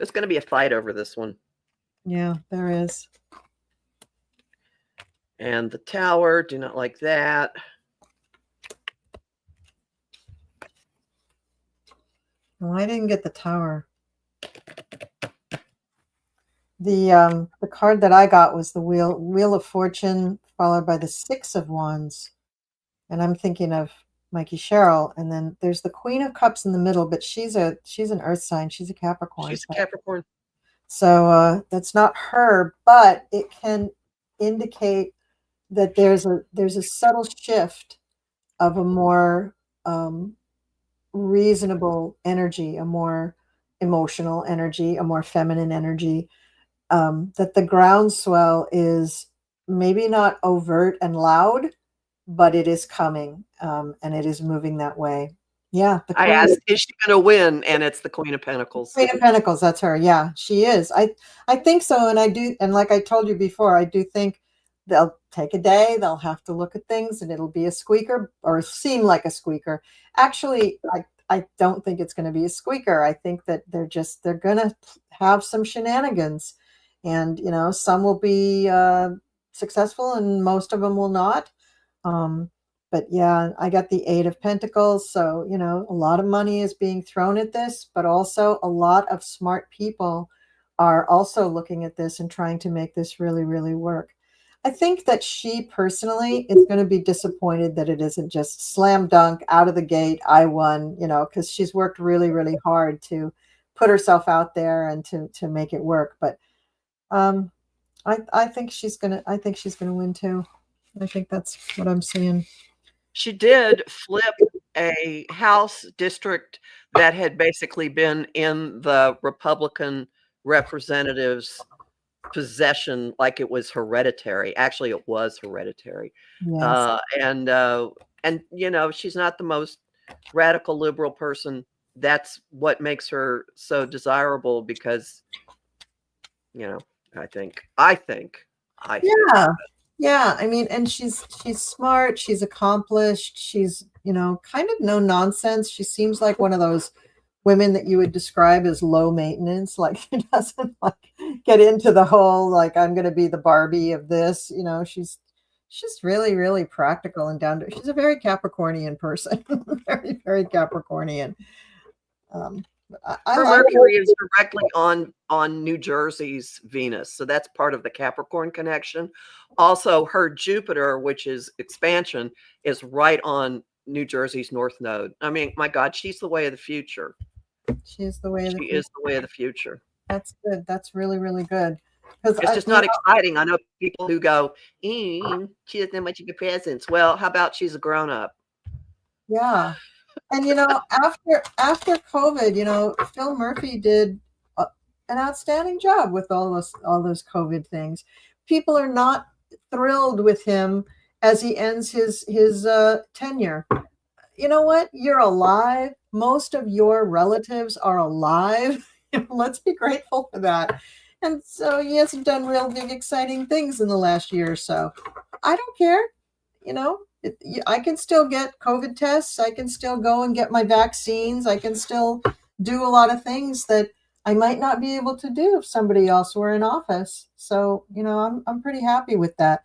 There's going to be a fight over this one. Yeah, there is. And the Tower, do not like that. Well, I didn't get the Tower. The card that I got was the Wheel of Fortune, followed by the Six of Wands. And I'm thinking of Mikey Sherrill. And then there's the Queen of Cups in the middle, but she's an earth sign. She's a Capricorn. She's a Capricorn. So that's not her, but it can indicate that there's a subtle shift of a more reasonable energy, a more emotional energy, a more feminine energy. That the groundswell is maybe not overt and loud, but it is coming, and it is moving that way. Yeah, the I asked, is she going to win? And it's the Queen of Pentacles. Queen of Pentacles, that's her. Yeah, she is. I think so, and I do. And like I told you before, I do think they'll take a day. They'll have to look at things, and it'll be a squeaker or seem like a squeaker. Actually, I don't think it's going to be a squeaker. I think that they're going to have some shenanigans, and some will be successful, and most of them will not. But yeah, I got the Eight of Pentacles. So, a lot of money is being thrown at this, but also a lot of smart people are also looking at this and trying to make this really, really work. I think that she personally is going to be disappointed that it isn't just slam dunk out of the gate. I won, because she's worked really, really hard to put herself out there and to make it work. But I think she's gonna win too. I think that's what I'm seeing. She did flip a House district that had basically been in the Republican representatives' possession, like it was hereditary. Actually, it was hereditary. Yes. And she's not the most radical liberal person. That's what makes her so desirable because, I think. Yeah. I mean, and she's smart. She's accomplished. She's, kind of no nonsense. She seems like one of those women that you would describe as low maintenance. Like she doesn't get into the whole, like, I'm going to be the Barbie of this. She's really, really practical and down to, she's a very Capricornian person. Very, very Capricornian. Her Mercury is directly on New Jersey's Venus, so that's part of the Capricorn connection. Also, her Jupiter, which is expansion, is right on New Jersey's North Node. I mean, my God, she's the way of the future. She is the way of the future. She is the way of the future. That's good. That's really, really good. It's just not exciting. I know people who go, she doesn't have much of a presence. Well, how about she's a grown-up? Yeah. And after COVID, Phil Murphy did an outstanding job with all those COVID things. People are not thrilled with him as he ends his tenure. You know what? You're alive. Most of your relatives are alive. Let's be grateful for that. And so he hasn't done real big, exciting things in the last year or so. I don't care. I can still get COVID tests. I can still go and get my vaccines. I can still do a lot of things that I might not be able to do if somebody else were in office. So, I'm pretty happy with that.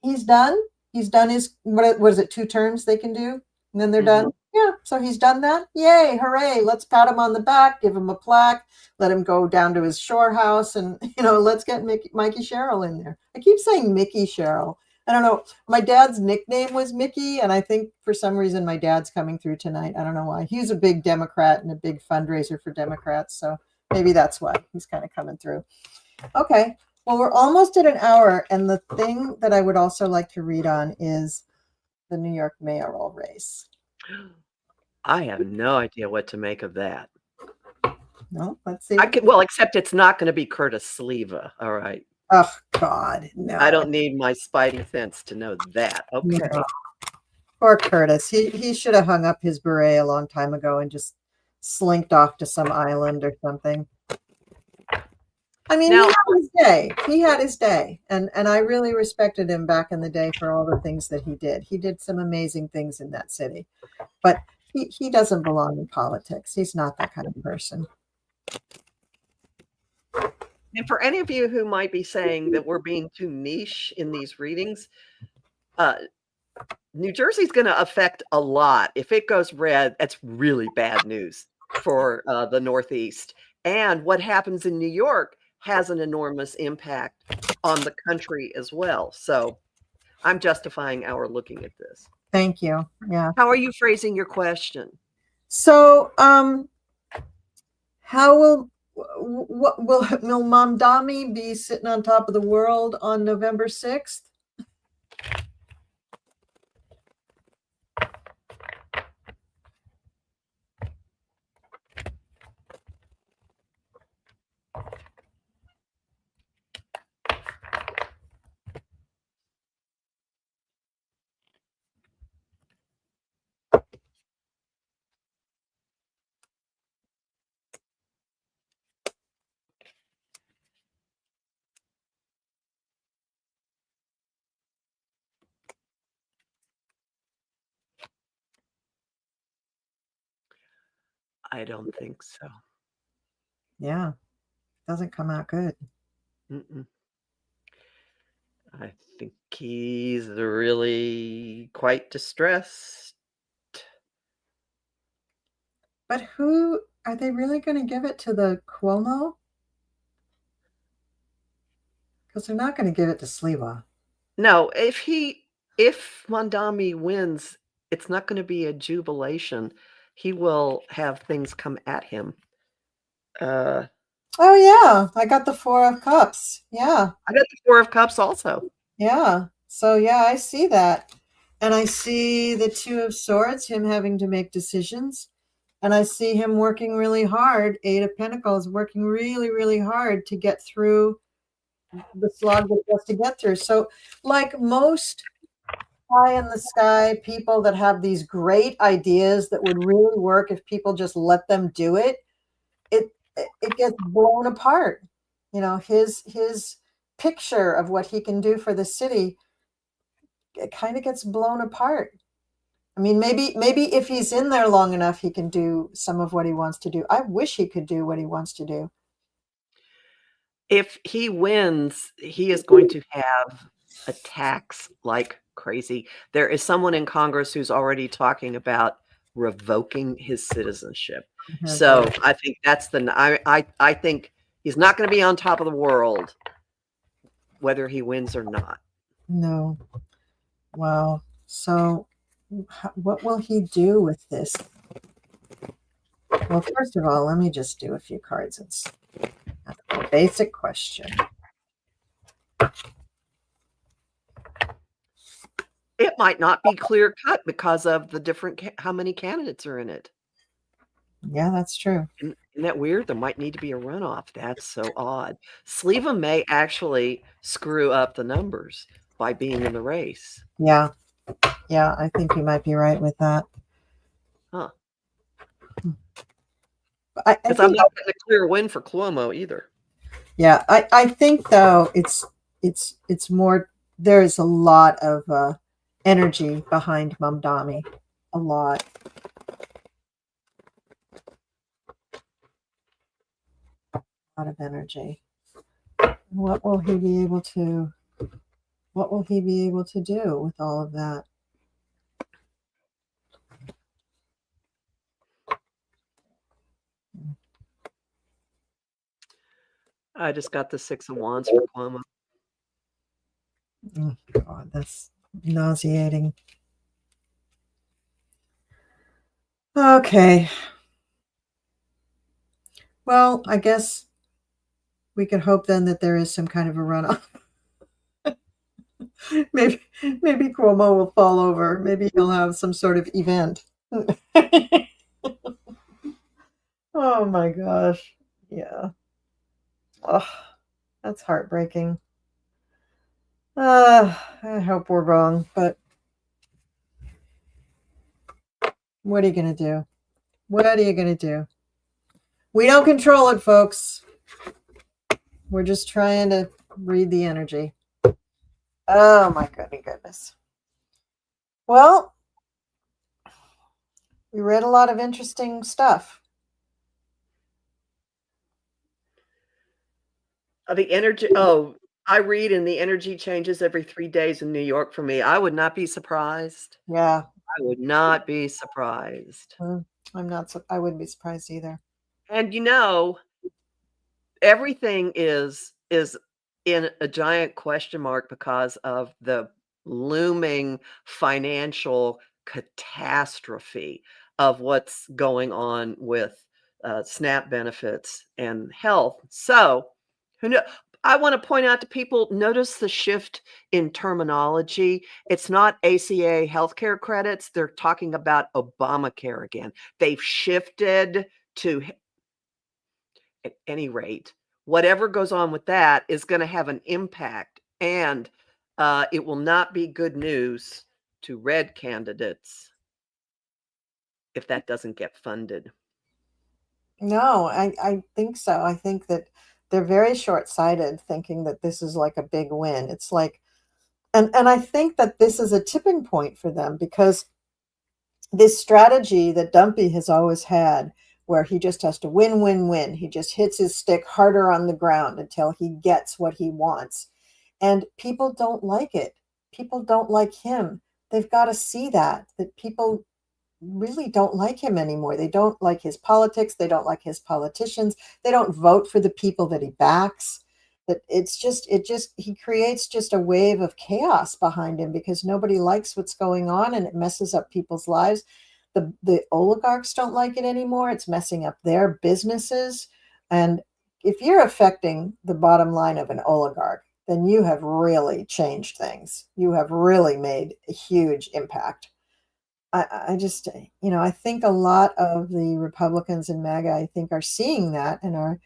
He's done his, what is it, 2 terms they can do? And then they're done. Yeah. So he's done that. Yay. Hooray. Let's pat him on the back, give him a plaque, let him go down to his shore house. And, let's get Mikey Sherrill in there. I keep saying Mickey Sherrill. I don't know. My dad's nickname was Mickey, and I think for some reason my dad's coming through tonight. I don't know why. He's a big Democrat and a big fundraiser for Democrats, so maybe that's why he's kind of coming through. Okay. Well, we're almost at an hour, and the thing that I would also like to read on is the New York mayoral race. I have no idea what to make of that. No, let's see. Except it's not going to be Curtis Sleva. All right. Oh, God, no. I don't need my spidey sense to know that. Okay. No. Poor Curtis. He should have hung up his beret a long time ago and just slinked off to some island or something. I mean, now, he had his day. And I really respected him back in the day for all the things that he did. He did some amazing things in that city. But he doesn't belong in politics. He's not that kind of person. And for any of you who might be saying that we're being too niche in these readings, New Jersey's gonna affect a lot. If it goes red, that's really bad news for, the Northeast, and what happens in New York has an enormous impact on the country as well, so I'm justifying our looking at this. Thank you. Yeah. How are you phrasing your question? So, how will Mom Dami be sitting on top of the world on November 6th? I don't think so. Yeah. Doesn't come out good. Mm-mm. I think he's really quite distressed. But who are they really going to give it to, the Cuomo? Because they're not going to give it to Sliwa. No, if Mondami wins, it's not gonna be a jubilation. He will have things come at him. Uh, Oh yeah, I got the 4 of Cups. Yeah, I got the 4 of Cups also. yeah. So yeah, I see that, and I see the 2 of Swords, him having to make decisions, and I see him working really hard. 8 of Pentacles, working really, really hard to get through the slog that he has to get through. So, like most high in the sky people that have these great ideas that would really work if people just let them do it, it it gets blown apart. You know, his picture of what he can do for the city, it kind of gets blown apart. I mean, maybe if he's in there long enough, he can do some of what he wants to do. I wish he could do what he wants to do. If he wins, he is going to have attacks like crazy. There is someone in Congress who's already talking about revoking his citizenship. So, I think that's I think he's not gonna be on top of the world whether he wins or not. No. Wow. So, what will he do with this? Well, first of all, let me just do a few cards. It's a basic question. It might not be clear cut because of the different how many candidates are in it. Yeah, that's true. Isn't that weird? There might need to be a runoff. That's so odd. Sleva may actually screw up the numbers by being in the race. Yeah. Yeah, I think you might be right with that. Huh. I Because think, I'm not getting a clear win for Cuomo either. yeah, I think though it's more, there's a lot of energy behind Mamdani. A lot. A lot of energy. What will he be able to do with all of that? I just got the 6 of Wands for Cuomo. Oh God, that's nauseating. Okay. Well, I guess we could hope then that there is some kind of a runoff. maybe Cuomo will fall over. Maybe he'll have some sort of event. Oh my gosh. Yeah. Oh, that's heartbreaking. I hope we're wrong, but what are you going to do? What are you going to do? We don't control it, folks. We're just trying to read the energy. Oh my goodness. Well, we read a lot of interesting stuff. The energy I read and the energy changes every 3 days in New York for me. I would not be surprised. Yeah. I would not be surprised. Mm, I'm not so I wouldn't be surprised either. And, everything is in a giant question mark because of the looming financial catastrophe of what's going on with, SNAP benefits and health. So, who know I wanna point out to people, notice the shift in terminology. It's not ACA healthcare credits, they're talking about Obamacare again. They've shifted to at any rate, whatever goes on with that is gonna have an impact, and, it will not be good news to red candidates if that doesn't get funded. No, I think so. I think that they're very short-sighted thinking that this is like a big win. It's like and I think that this is a tipping point for them because this strategy that Dumpy has always had, where he just has to win, win, win. He just hits his stick harder on the ground until he gets what he wants. And people don't like it. People don't like him. They've got to see that people really don't like him anymore. They don't like his politics. They don't like his politicians. They don't vote for the people that he backs. That it just he creates just a wave of chaos behind him because nobody likes what's going on and it messes up people's lives. The oligarchs don't like it anymore. It's messing up their businesses. And if you're affecting the bottom line of an oligarch, then you have really changed things. You have really made a huge impact. I just, I think a lot of the Republicans in MAGA, I think, are seeing that and are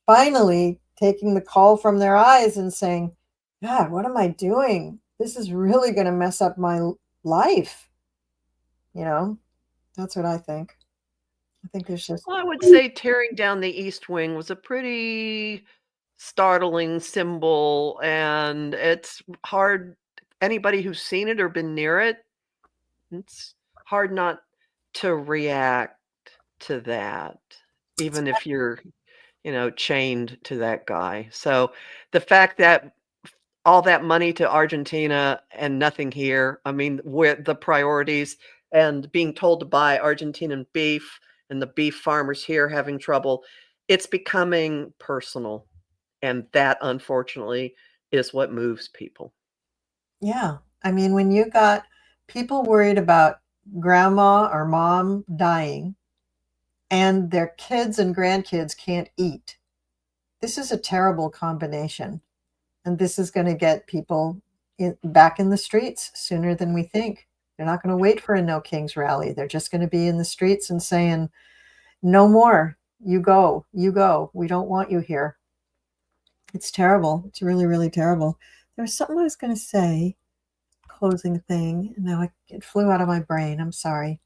finally taking the call from their eyes and saying, God, what am I doing? This is really going to mess up my life. You know, that's what I think. I think there's just, Well, I would say tearing down the East Wing was a pretty startling symbol, and it's hard anybody who's seen it or been near it, it's hard not to react to that, even if you're chained to that guy. So the fact that all that money to Argentina and nothing here, I mean, where the priorities and being told to buy Argentinian beef and the beef farmers here having trouble, it's becoming personal. And that unfortunately is what moves people. yeah. I mean, when you got people worried about grandma or mom dying and their kids and grandkids can't eat, this is a terrible combination. And this is going to get people back in the streets sooner than we think. They're not going to wait for a No Kings rally. They're just going to be in the streets and saying, no more. You go. You go. We don't want you here. It's terrible. It's really, really terrible. There was something I was going to say, closing thing. And now it flew out of my brain. I'm sorry.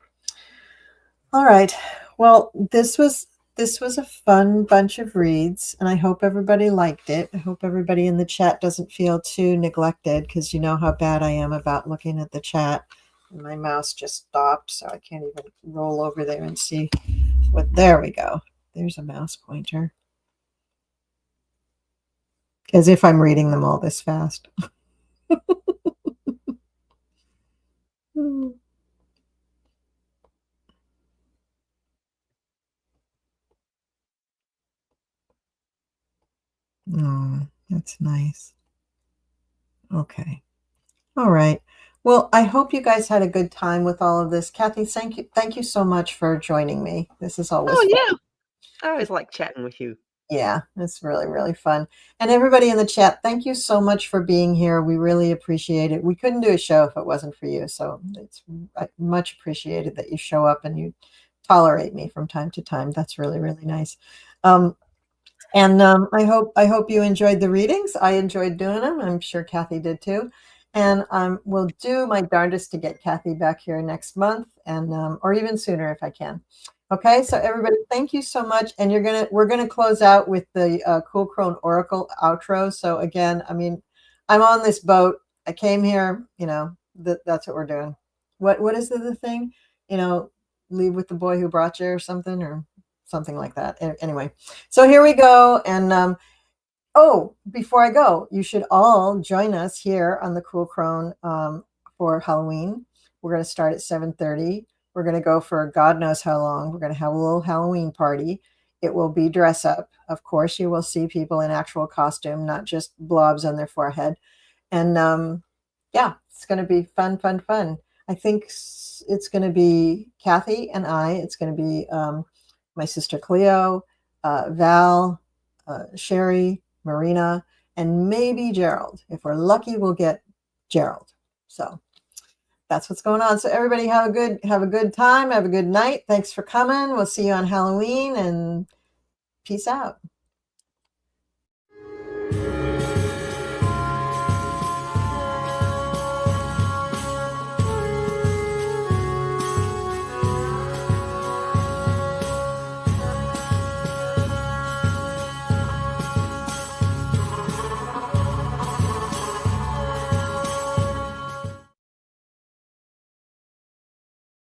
All right. Well, this was a fun bunch of reads, and I hope everybody liked it. I hope everybody in the chat doesn't feel too neglected because you know how bad I am about looking at the chat. And my mouse just stopped, so I can't even roll over there and see what. There we go. There's a mouse pointer. As if I'm reading them all this fast. Oh, that's nice. Okay. All right. Well, I hope you guys had a good time with all of this. Kathy, thank you so much for joining me. This is always Oh, fun. yeah. I always like chatting with you. Yeah, it's really, really fun. And everybody in the chat, thank you so much for being here. We really appreciate it. We couldn't do a show if it wasn't for you. So it's much appreciated that you show up and you tolerate me from time to time. That's really, really nice. And I hope you enjoyed the readings. I enjoyed doing them. I'm sure Kathy did too. And we'll do my darndest to get Kathy back here next month, and or even sooner if I can. Okay, so everybody, thank you so much. And we're gonna close out with the Cool Crone Oracle outro. So again, I mean, I'm on this boat. I came here. That's what we're doing. What is the thing? Leave with the boy who brought you, or something like that. Anyway. So here we go. And Oh, before I go, you should all join us here on the Cool Crone for Halloween. We're going to start at 7:30. We're going to go for God knows how long. We're going to have a little Halloween party. It will be dress up. Of course, you will see people in actual costume, not just blobs on their forehead. And yeah, it's going to be fun, fun, fun. I think it's going to be Kathy and I. It's going to be my sister Cleo, Val, Sherry, Marina, and maybe Gerald. If we're lucky, we'll get Gerald. So that's what's going on. So everybody have a good time, have a good night. Thanks for coming. We'll see you on Halloween, and peace out.